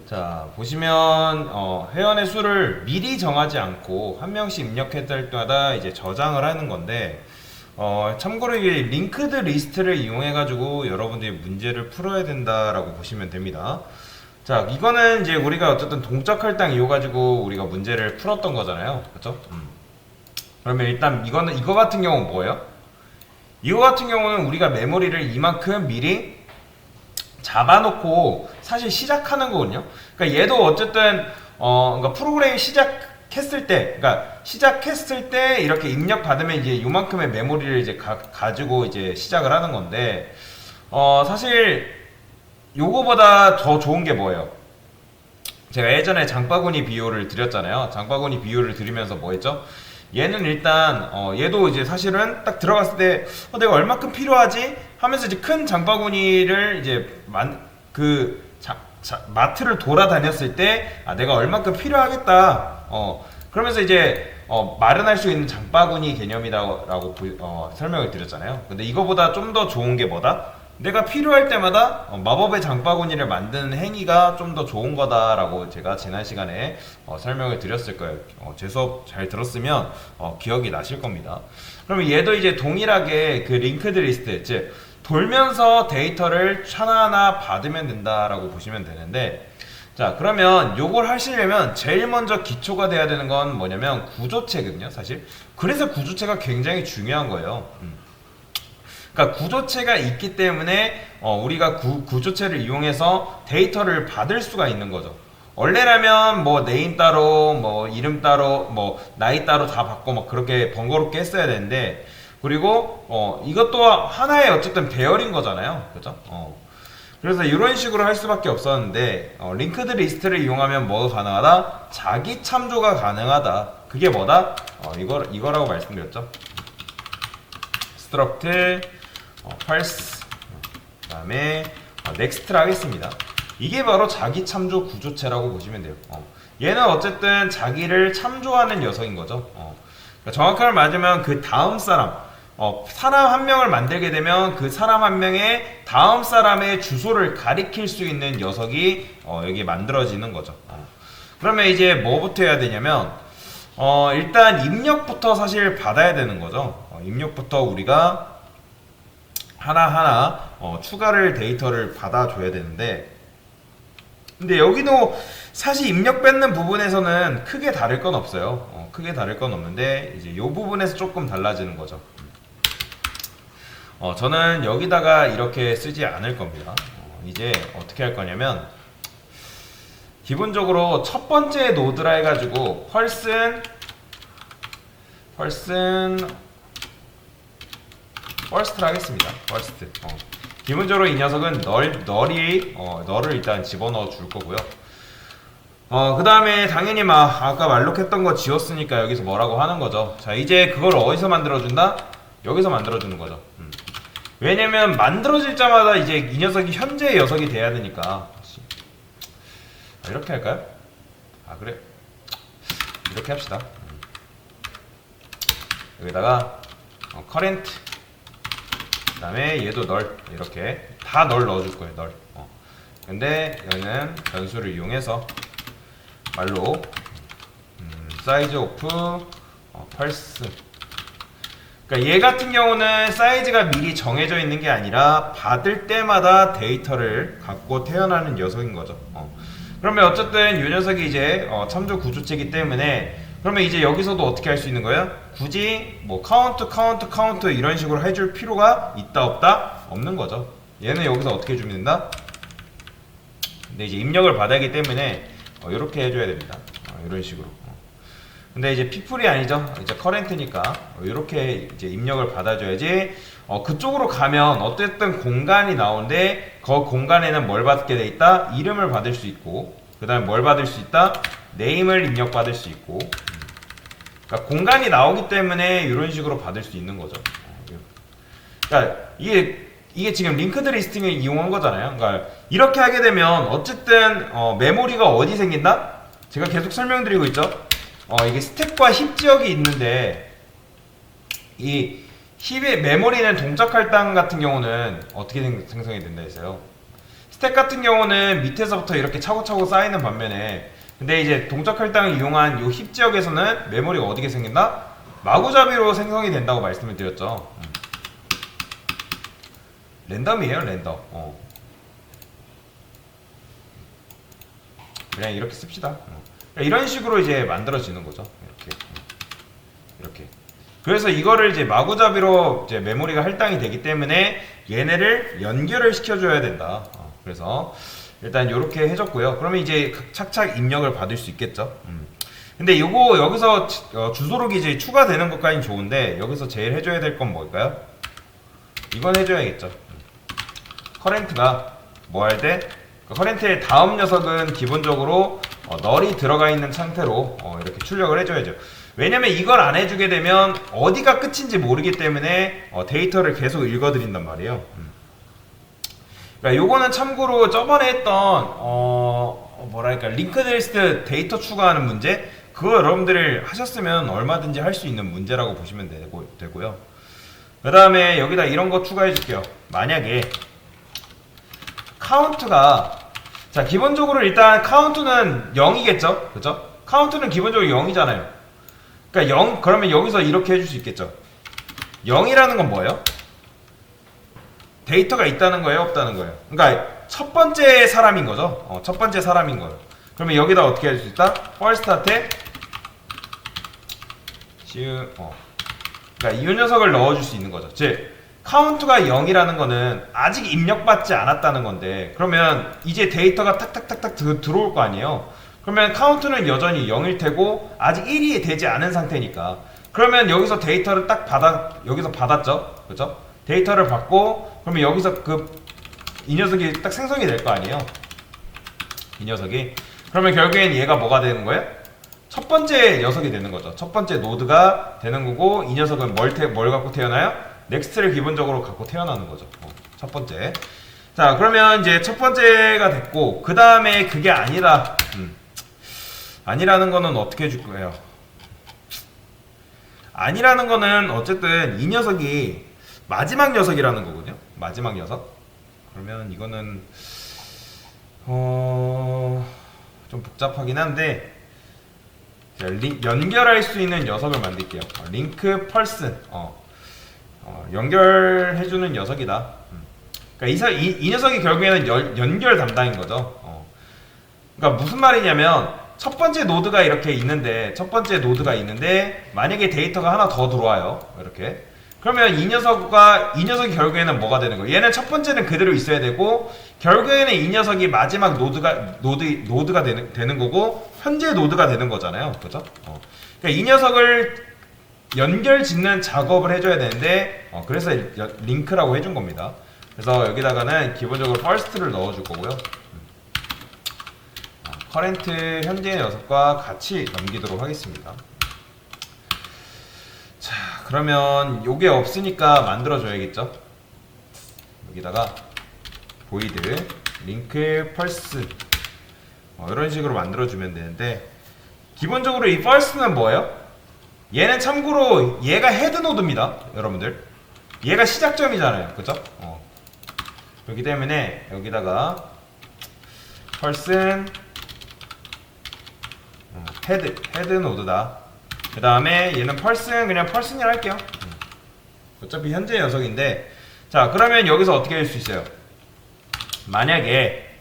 자, 보시면 회원의 수를 미리 정하지 않고 한 명씩 입력했을 때마다 이제 저장을 하는 건데 참고로 이게 링크드 리스트를 이용해 가지고 여러분들이 문제를 풀어야 된다라고 보시면 됩니다. 자, 이거는 이제 우리가 어쨌든 동적 할당 이용 가지고 우리가 문제를 풀었던 거잖아요. 그렇죠? 그러면 일단 이거 같은 경우는 뭐예요? 이거 같은 경우는 우리가 메모리를 이만큼 미리 잡아놓고 사실 시작하는 거거든요. 그러니까 얘도 어쨌든 그러니까 프로그램이 시작했을 때, 그러니까 시작했을 때 이렇게 입력 받으면 이제 요만큼의 메모리를 이제 가지고 이제 시작을 하는 건데 사실 요거보다 더 좋은 게 뭐예요? 제가 예전에 장바구니 비유를 드렸잖아요. 장바구니 비유를 드리면서 뭐 했죠? 얘는 일단 얘도 이제 사실은 딱 들어갔을 때 내가 얼마큼 필요하지? 하면서 이제 큰 장바구니를 이제 마트를 돌아다녔을 때 내가 얼마큼 필요하겠다. 그러면서 이제 마련할 수 있는 장바구니 개념이라고 설명을 드렸잖아요. 근데 이거보다 좀 더 좋은 게 뭐다? 내가 필요할 때마다 마법의 장바구니를 만드는 행위가 좀 더 좋은 거다라고 제가 지난 시간에 설명을 드렸을 거예요. 제 수업 잘 들었으면 기억이 나실 겁니다. 그러면 얘도 이제 동일하게 그 링크드 리스트, 즉 돌면서 데이터를 하나하나 받으면 된다라고 보시면 되는데, 자, 그러면 요걸 하시려면 제일 먼저 기초가 돼야 되는 건 뭐냐면 구조체거든요, 사실. 그래서 구조체가 굉장히 중요한 거예요. 그러니까 구조체가 있기 때문에 우리가 구조체를 이용해서 데이터를 받을 수가 있는 거죠. 원래라면 뭐 네임 따로, 뭐 이름 따로, 뭐 나이 따로 다 받고 막 그렇게 번거롭게 했어야 되는데, 그리고 이것도 하나의 어쨌든 배열인 거잖아요, 그죠? 그래서 이런 식으로 할 수밖에 없었는데 링크드 리스트를 이용하면 뭐가 가능하다? 자기 참조가 가능하다. 그게 뭐다? 이거라고 말씀드렸죠. struct parse 그 다음에 next를 하겠습니다. 이게 바로 자기 참조 구조체라고 보시면 돼요. 얘는 어쨌든 자기를 참조하는 녀석인 거죠. 그러니까 정확하게 말하자면 그 다음 사람 한 명을 만들게 되면 그 사람 한 명의 다음 사람의 주소를 가리킬 수 있는 녀석이 여기 만들어지는 거죠. 그러면 이제 뭐부터 해야 되냐면 일단 입력부터 사실 받아야 되는 거죠. 입력부터 우리가 하나하나 추가를 데이터를 받아줘야 되는데, 근데 여기도 사실 입력 뺏는 부분에서는 크게 다를 건 없어요. 크게 다를 건 없는데 이제 이 부분에서 조금 달라지는 거죠. 저는 여기다가 이렇게 쓰지 않을 겁니다. 이제 어떻게 할 거냐면 기본적으로 첫 번째 노드라 해가지고 펄슨 퍼스트를 하겠습니다. 퍼스트. 기본적으로 이 녀석은 너를 일단 집어넣어 줄 거고요. 그 다음에 당연히 아까 말록했던 거 지웠으니까 여기서 뭐라고 하는 거죠. 자, 이제 그걸 어디서 만들어준다? 여기서 만들어주는 거죠. 왜냐면 만들어질 때마다 이제 이 녀석이 현재의 녀석이 돼야 되니까. 이렇게 할까요? 그래. 이렇게 합시다. 여기다가 current 그 다음에 얘도 널 이렇게 다 널 넣어줄 거예요. 널. 근데 얘는 변수를 이용해서 말로 size of pulse. 그러니까 얘 같은 경우는 사이즈가 미리 정해져 있는 게 아니라 받을 때마다 데이터를 갖고 태어나는 녀석인 거죠. 그러면 어쨌든 이 녀석이 이제 참조 구조체이기 때문에, 그러면 이제 여기서도 어떻게 할 수 있는 거예요? 굳이 뭐 카운트 이런 식으로 해줄 필요가 있다 없다? 없는 거죠. 얘는 여기서 어떻게 해주면 된다? 근데 이제 입력을 받아야 하기 때문에 이렇게 해줘야 됩니다. 이런 식으로. 근데 이제 people이 아니죠. 이제 current니까 이렇게 이제 입력을 받아줘야지 그쪽으로 가면 어쨌든 공간이 나오는데 그 공간에는 뭘 받게 돼 있다? 이름을 받을 수 있고, 그 다음에 뭘 받을 수 있다? 네임을 입력받을 수 있고. 그러니까 공간이 나오기 때문에 이런 식으로 받을 수 있는 거죠. 그러니까 이게 지금 링크드 리스팅을 이용한 거잖아요. 그러니까 이렇게 하게 되면 어쨌든 메모리가 어디 생긴다? 제가 계속 설명드리고 있죠. 이게 스택과 힙 지역이 있는데, 이 힙의 메모리는 동작 할당 같은 경우는 어떻게 생성이 된다 했어요? 스택 같은 경우는 밑에서부터 이렇게 차고차고 쌓이는 반면에, 근데 이제 동적 혈당을 이용한 요 힙 지역에서는 메모리가 어디게 생긴다? 마구잡이로 생성이 된다고 말씀을 드렸죠. 랜덤이에요, 랜덤. 그냥 이렇게 씁시다. 그러니까 이런 식으로 이제 만들어지는 거죠. 이렇게. 그래서 이거를 이제 마구잡이로 이제 메모리가 할당이 되기 때문에 얘네를 연결을 시켜줘야 된다. 그래서 일단 이렇게 해줬고요. 그러면 이제 착착 입력을 받을 수 있겠죠. 근데 요거 여기서 주소록이 이제 추가되는 것까지는 좋은데, 여기서 제일 해줘야 될 건 뭘까요? 이건 해줘야겠죠. 커렌트가 뭐 할 때, 커렌트의 다음 녀석은 기본적으로 널이 들어가 있는 상태로 이렇게 출력을 해줘야죠. 왜냐면 이걸 안 해주게 되면 어디가 끝인지 모르기 때문에 데이터를 계속 읽어드린단 말이에요. 그러니까 요거는 참고로 저번에 했던 뭐랄까 링크드 리스트 데이터 추가하는 문제, 그거 여러분들이 하셨으면 얼마든지 할 수 있는 문제라고 보시면 되고요. 그 다음에 여기다 이런 거 추가해 줄게요. 만약에 카운트가, 자 기본적으로 일단 카운트는 0이겠죠, 그죠? 카운트는 기본적으로 0이잖아요. 그러니까 0, 그러면 여기서 이렇게 해줄 수 있겠죠. 0이라는 건 뭐예요? 데이터가 있다는 거예요, 없다는 거예요? 그러니까 첫 번째 사람인 거죠. 첫 번째 사람인 거예요. 그러면 여기다 어떻게 할 수 있다? first한테 그러니까 이 녀석을 넣어줄 수 있는 거죠. 즉 카운트가 0이라는 거는 아직 입력받지 않았다는 건데, 그러면 이제 데이터가 탁탁탁탁 들어올 거 아니에요. 그러면 카운트는 여전히 0일 테고 아직 1이 되지 않은 상태니까, 그러면 여기서 데이터를 딱 여기서 받았죠, 그죠? 데이터를 받고, 그러면 여기서 이 녀석이 딱 생성이 될 거 아니에요, 이 녀석이. 그러면 결국엔 얘가 뭐가 되는 거예요? 첫 번째 녀석이 되는 거죠. 첫 번째 노드가 되는 거고, 이 녀석은 뭘 갖고 태어나요? 넥스트를 기본적으로 갖고 태어나는 거죠. 첫 번째. 자, 그러면 이제 첫 번째가 됐고, 그 다음에 그게 아니라, 아니라는 거는 어떻게 해줄 거예요? 아니라는 거는 어쨌든 이 녀석이 마지막 녀석이라는 거거든요. 마지막 녀석. 그러면 이거는 좀 복잡하긴 한데, 연결할 수 있는 녀석을 만들게요. 링크 펄슨. 연결해주는 녀석이다. 그러니까 이 녀석이 결국에는 연결 담당인 거죠. 그러니까 무슨 말이냐면, 첫 번째 노드가 이렇게 있는데, 만약에 데이터가 하나 더 들어와요, 이렇게. 그러면 이 녀석이 결국에는 뭐가 되는 거예요? 얘는 첫 번째는 그대로 있어야 되고, 결국에는 이 녀석이 마지막 노드가 되는 거고, 현재 노드가 되는 거잖아요, 그죠? 그러니까 이 녀석을 연결 짓는 작업을 해줘야 되는데, 그래서 링크라고 해준 겁니다. 그래서 여기다가는 기본적으로 first를 넣어줄 거고요. 커렌트 현재의 녀석과 같이 넘기도록 하겠습니다. 자, 그러면 요게 없으니까 만들어줘야겠죠. 여기다가 void link first 이런 식으로 만들어주면 되는데, 기본적으로 이 first는 뭐예요? 얘는 참고로 얘가 헤드 노드입니다, 여러분들. 얘가 시작점이잖아요, 그죠? 그렇기 때문에 여기다가 person 헤드 노드다. 그 다음에 얘는 person, 그냥 person이라 할게요. 어차피 현재 녀석인데, 자 그러면 여기서 어떻게 할 수 있어요? 만약에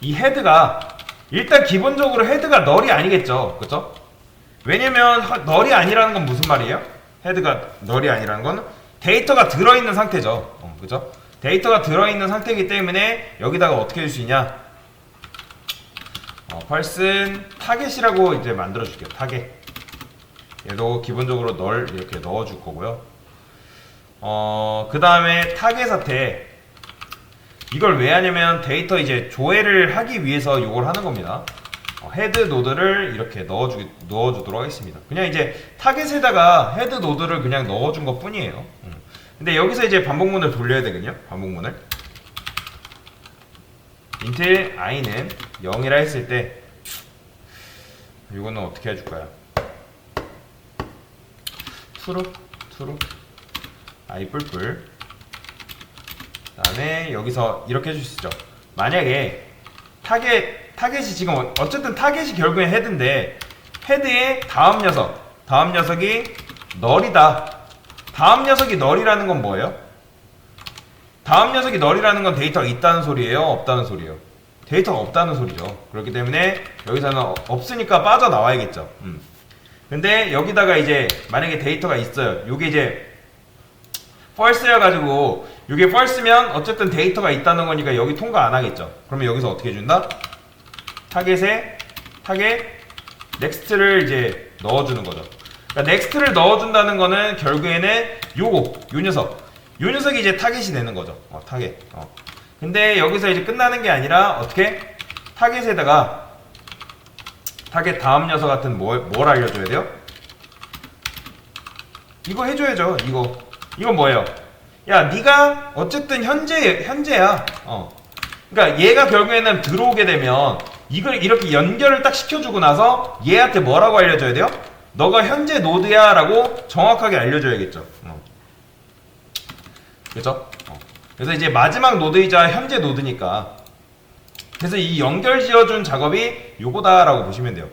이 헤드가, 일단 기본적으로 헤드가 널이 아니겠죠, 그죠? 왜냐면 널이 아니라는 건 무슨 말이에요? 헤드가 널이 아니라는 건 데이터가 들어있는 상태죠. 그죠? 데이터가 들어있는 상태이기 때문에 여기다가 어떻게 할 수 있냐? person 타겟이라고 이제 만들어줄게요. 타겟. 얘도 기본적으로 널 이렇게 넣어줄 거고요. 그 다음에 타겟한테 이걸 왜 하냐면 데이터 이제 조회를 하기 위해서 이걸 하는 겁니다. 헤드 노드를 이렇게 넣어주도록 하겠습니다. 그냥 이제 타겟에다가 헤드 노드를 그냥 넣어준 것 뿐이에요. 근데 여기서 이제 반복문을 돌려야 되거든요. 반복문을. int i는 0이라 했을 때 이거는 어떻게 해줄까요? true i 뿔뿔 그다음에 여기서 이렇게 해줄 수 있죠. 만약에 타겟이 지금 어쨌든 타겟이 결국엔 헤드인데 헤드의 다음 녀석이 널이다. 다음 녀석이 널이라는 건 뭐예요? 다음 녀석이 널이라는 건 데이터가 있다는 소리예요? 없다는 소리예요? 데이터가 없다는 소리죠. 그렇기 때문에 여기서는 없으니까 빠져나와야겠죠. 근데 여기다가 이제 만약에 데이터가 있어요. 요게 이제 false여가지고 요게 false면 어쨌든 데이터가 있다는 거니까 여기 통과 안 하겠죠. 그러면 여기서 어떻게 해준다? 타겟에 next를 이제 넣어주는 거죠. 그러니까 next를 넣어준다는 거는 결국에는 요 녀석이 이제 타겟이 되는 거죠. 타겟. 근데 여기서 이제 끝나는 게 아니라 어떻게 타겟에다가 타겟 다음 녀석 같은 뭘 알려줘야 돼요? 이거 해줘야죠. 이건 뭐예요? 야, 네가 어쨌든 현재야. 그러니까 얘가 결국에는 들어오게 되면 이걸 이렇게 연결을 딱 시켜주고 나서 얘한테 뭐라고 알려줘야 돼요? 너가 현재 노드야 라고 정확하게 알려줘야겠죠. 그죠? 그래서 이제 마지막 노드이자 현재 노드니까 그래서 이 연결 지어준 작업이 요거다라고 보시면 돼요.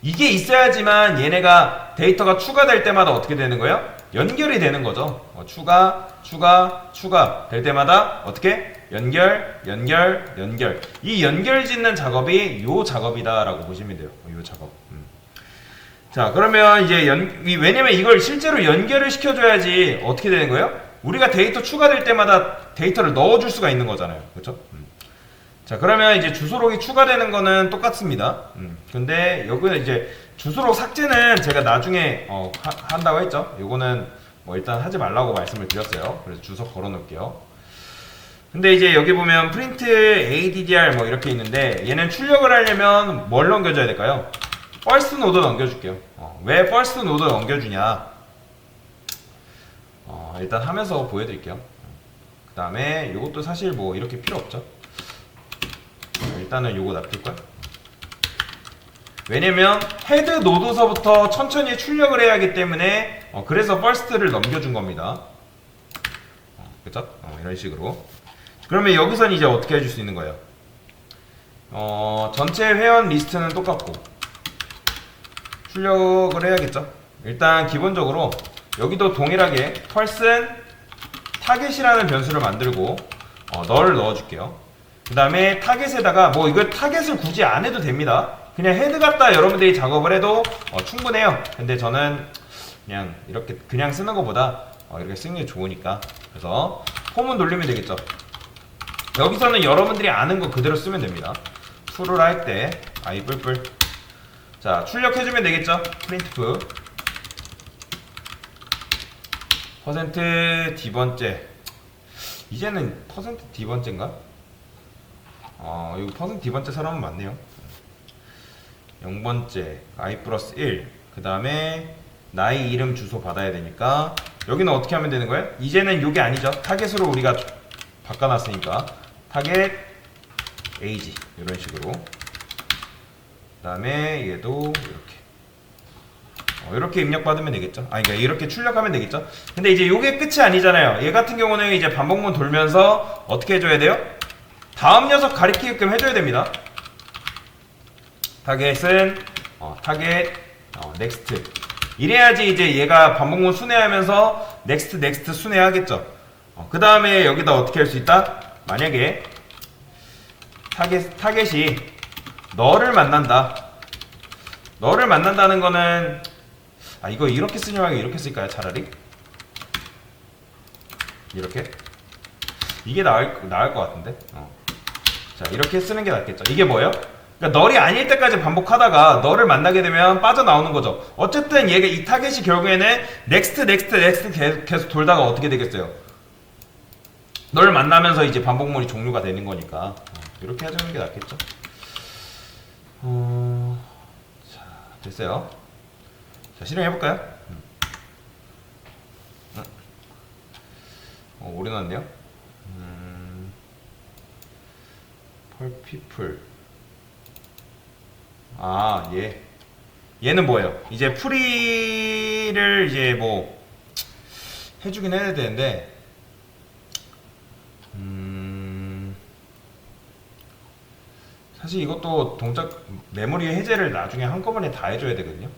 이게 있어야지만 얘네가 데이터가 추가될 때마다 어떻게 되는 거예요? 연결이 되는 거죠. 추가 될 때마다 어떻게? 연결. 이 연결 짓는 작업이 요 작업이다라고 보시면 돼요. 요 작업. 자, 그러면 이제 왜냐면 이걸 실제로 연결을 시켜줘야지 어떻게 되는 거예요? 우리가 데이터 추가될 때마다 데이터를 넣어줄 수가 있는 거잖아요. 그렇죠? 자, 그러면 이제 주소록이 추가되는 거는 똑같습니다. 근데 여기는 이제 주소록 삭제는 제가 나중에 한다고 했죠. 요거는 뭐 일단 하지 말라고 말씀을 드렸어요. 그래서 주소 걸어 놓을게요. 근데 이제 여기 보면 print addr 뭐 이렇게 있는데 얘는 출력을 하려면 뭘 넘겨줘야 될까요? first node 넘겨줄게요. 왜 first node 넘겨주냐? 일단 하면서 보여드릴게요. 그 다음에 요것도 사실 뭐 이렇게 필요 없죠. 일단은 요거 놔둘까요? 왜냐면 헤드 노드서부터 천천히 출력을 해야 하기 때문에 그래서 first를 넘겨준 겁니다. 그쵸? 이런 식으로. 그러면 여기선 이제 어떻게 해줄 수 있는 거예요? 전체 회원 리스트는 똑같고 출력을 해야겠죠? 일단 기본적으로 여기도 동일하게 person 타겟이라는 변수를 만들고 널을 넣어줄게요. 그 다음에 타겟에다가 뭐 이거 타겟을 굳이 안 해도 됩니다. 그냥 헤드 갖다 여러분들이 작업을 해도 충분해요. 근데 저는 그냥 이렇게 그냥 쓰는 것보다 이렇게 쓰는 게 좋으니까 그래서 폼은 돌리면 되겠죠. 여기서는 여러분들이 아는 거 그대로 쓰면 됩니다. true를 할 때 i 뿔뿔 자 출력해주면 되겠죠. printf %d번째 이제는 %d번째인가? 이거 %d번째 사람은 맞네요. 0번째 i 플러스 1 그 다음에 나의 이름 주소 받아야 되니까 여기는 어떻게 하면 되는 거예요? 이제는 이게 아니죠. 타겟으로 우리가 바꿔놨으니까 타겟 age 이런 식으로 그 다음에 얘도 이렇게 입력받으면 되겠죠. 그러니까 이렇게 출력하면 되겠죠. 근데 이제 이게 끝이 아니잖아요. 얘 같은 경우는 이제 반복문 돌면서 어떻게 해줘야 돼요? 다음 녀석 가리키게끔 해줘야 됩니다. 타겟은 타겟 넥스트 이래야지 이제 얘가 반복문 순회하면서 넥스트 순회하겠죠. 그 다음에 여기다 어떻게 할 수 있다? 만약에 타겟이 너를 만난다는 거는 이거 이렇게 쓰냐고 이렇게 쓸까요? 차라리 이렇게 이게 나을 것 같은데. 자 이렇게 쓰는 게 낫겠죠. 이게 뭐예요? 그러니까 널이 아닐 때까지 반복하다가 너를 만나게 되면 빠져나오는 거죠. 어쨌든 얘가 이 타겟이 결국에는 넥스트 계속 돌다가 어떻게 되겠어요? 널 만나면서 이제 반복문이 종료가 되는 거니까 이렇게 해주는 게 낫겠죠. 자 됐어요. 자 실행해볼까요? 오래 났네요. 펄피플 얘는 뭐예요? 이제 프리를 이제 뭐 해주긴 해야 되는데 사실 이것도 동작 메모리 해제를 나중에 한꺼번에 다 해줘야 되거든요.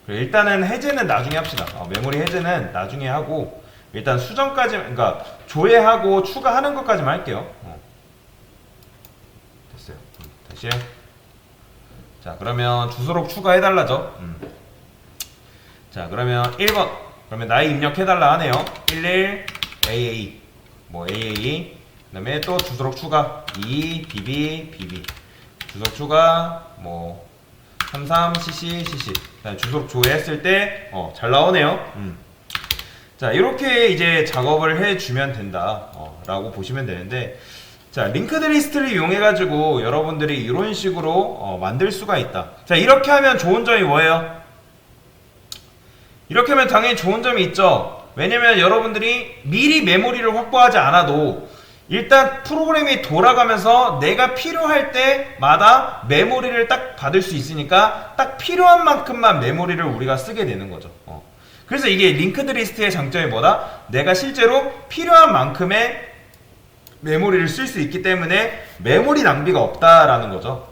일단은 해제는 나중에 합시다. 메모리 해제는 나중에 하고 일단 수정까지, 그러니까 조회하고 추가하는 것까지만 할게요. 됐어요. 다시. 자, 그러면 주소록 추가해달라죠. 자, 그러면 1번. 그러면 나이 입력해달라 하네요. 11 AA. 뭐 AA. 그 다음에 또 주소록 추가. 2 BB BB. 주소록 추가. 뭐 33 CC CC. 주소록 조회했을 때 잘 나오네요. 자, 이렇게 이제 작업을 해주면 된다 라고 보시면 되는데, 자, 링크드 리스트를 이용해 가지고 여러분들이 이런 식으로 만들 수가 있다. 자, 이렇게 하면 좋은 점이 뭐예요? 이렇게 하면 당연히 좋은 점이 있죠. 왜냐면 여러분들이 미리 메모리를 확보하지 않아도 일단 프로그램이 돌아가면서 내가 필요할 때마다 메모리를 딱 받을 수 있으니까 딱 필요한 만큼만 메모리를 우리가 쓰게 되는 거죠. 그래서 이게 링크드 리스트의 장점이 뭐다? 내가 실제로 필요한 만큼의 메모리를 쓸 수 있기 때문에 메모리 낭비가 없다라는 거죠.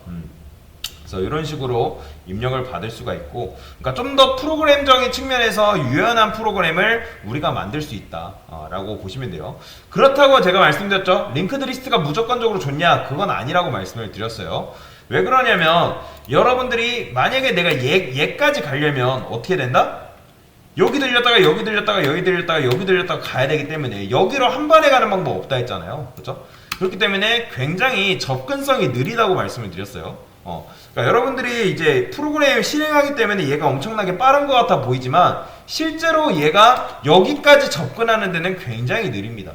그래서 이런 식으로 입력을 받을 수가 있고, 그러니까 좀 더 프로그램적인 측면에서 유연한 프로그램을 우리가 만들 수 있다라고 보시면 돼요. 그렇다고 제가 말씀드렸죠. 링크드 리스트가 무조건적으로 좋냐? 그건 아니라고 말씀을 드렸어요. 왜 그러냐면 여러분들이 만약에 내가 얘까지 가려면 어떻게 된다? 여기 들렸다가 여기 들렸다가 여기 들렸다가 여기 들렸다가 가야 되기 때문에 여기로 한 번에 가는 방법 없다 했잖아요. 그렇죠? 그렇기 때문에 굉장히 접근성이 느리다고 말씀을 드렸어요. 그러니까 여러분들이 이제 프로그램을 실행하기 때문에 얘가 엄청나게 빠른 것 같아 보이지만 실제로 얘가 여기까지 접근하는 데는 굉장히 느립니다.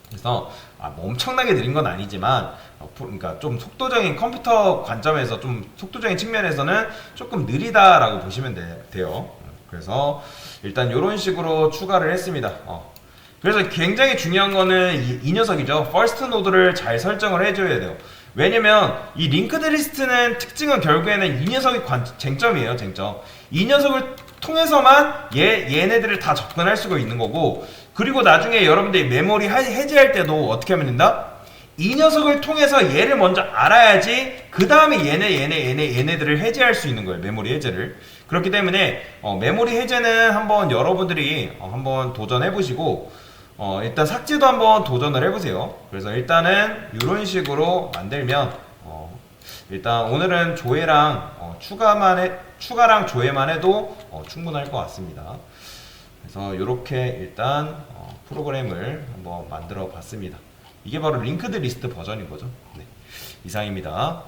그래서 뭐 엄청나게 느린 건 아니지만 그러니까 좀 속도적인 컴퓨터 관점에서 좀 속도적인 측면에서는 조금 느리다라고 보시면 돼요. 그래서 일단 이런 식으로 추가를 했습니다. 그래서 굉장히 중요한 거는 이 녀석이죠. 퍼스트 노드를 잘 설정을 해줘야 돼요. 왜냐면 이 링크드 리스트는 특징은 결국에는 이 녀석이 쟁점이에요. 쟁점. 이 녀석을 통해서만 얘네들을 다 접근할 수가 있는 거고, 그리고 나중에 여러분들이 메모리 해제할 때도 어떻게 하면 된다? 이 녀석을 통해서 얘를 먼저 알아야지 그 다음에 얘네들을 해제할 수 있는 거예요. 메모리 해제를. 그렇기 때문에 메모리 해제는 한번 여러분들이 한번 도전해 보시고 일단 삭제도 한번 도전을 해보세요. 그래서 일단은 이런 식으로 만들면 일단 오늘은 조회랑 추가랑 조회만 해도 충분할 것 같습니다. 그래서 이렇게 일단 프로그램을 한번 만들어 봤습니다. 이게 바로 링크드 리스트 버전인 거죠. 네, 이상입니다.